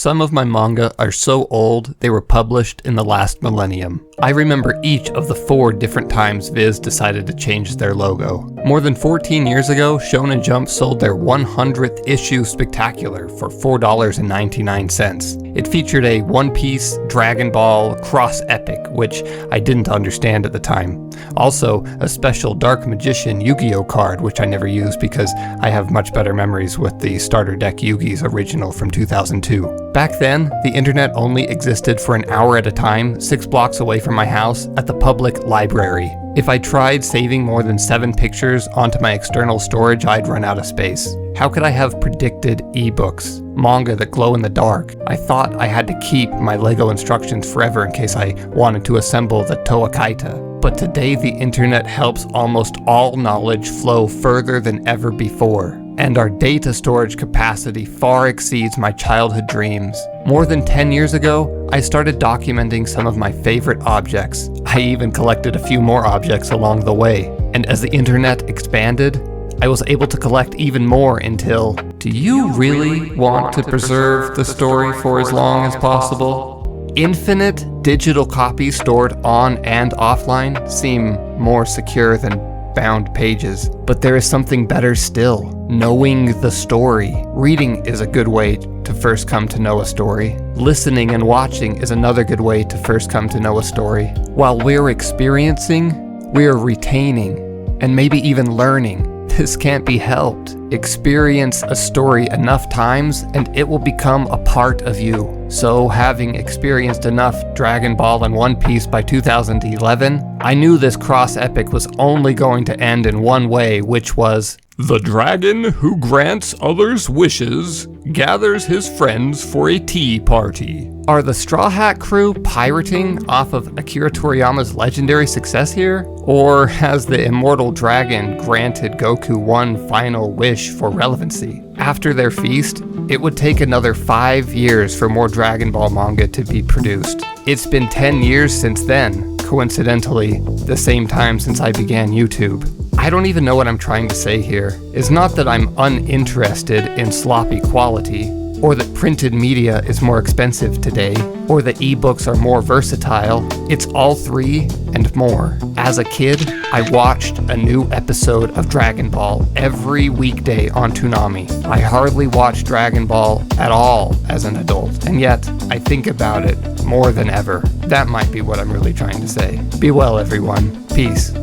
Some of my manga are so old they were published in the last millennium. I remember each of the 4 different times Viz decided to change their logo. More than 14 years ago, Shonen Jump sold their 100th issue Spectacular for $4.99. It featured a One Piece, Dragon Ball, cross epic, which I didn't understand at the time. Also, a special Dark Magician Yu-Gi-Oh card, which I never used because I have much better memories with the starter deck Yu-Gi's original from 2002. Back then, the internet only existed for an hour at a time, 6 blocks away from my house, at the public library. If I tried saving more than 7 pictures onto my external storage, I'd run out of space. How could I have predicted ebooks, manga that glow in the dark? I thought I had to keep my Lego instructions forever in case I wanted to assemble the Toa Kaita. But today the internet helps almost all knowledge flow further than ever before. And our data storage capacity far exceeds my childhood dreams. More than 10 years ago, I started documenting some of my favorite objects. I even collected a few more objects along the way. And as the internet expanded, I was able to collect even more until... Do you really want to preserve the story for as long as possible? Infinite digital copies stored on and offline seem more secure than bound pages. But there is something better still. Knowing the story. Reading is a good way to first come to know a story. Listening and watching is another good way to first come to know a story. While we're experiencing, we're retaining, and maybe even learning. This can't be helped. Experience a story enough times and it will become a part of you. So having experienced enough Dragon Ball and One Piece by 2011, I knew this cross epic was only going to end in one way, which was... The dragon who grants others wishes gathers his friends for a tea party. Are the Straw Hat Crew pirating off of Akira Toriyama's legendary success here? Or has the immortal dragon granted Goku one final wish for relevancy? After their feast, it would take another 5 years for more Dragon Ball manga to be produced. It's been 10 years since then, coincidentally, the same time since I began YouTube. I don't even know what I'm trying to say here. It's not that I'm uninterested in sloppy quality, or that printed media is more expensive today, or that ebooks are more versatile. It's all 3 and more. As a kid, I watched a new episode of Dragon Ball every weekday on Toonami. I hardly watched Dragon Ball at all as an adult, and yet I think about it more than ever. That might be what I'm really trying to say. Be well, everyone. Peace.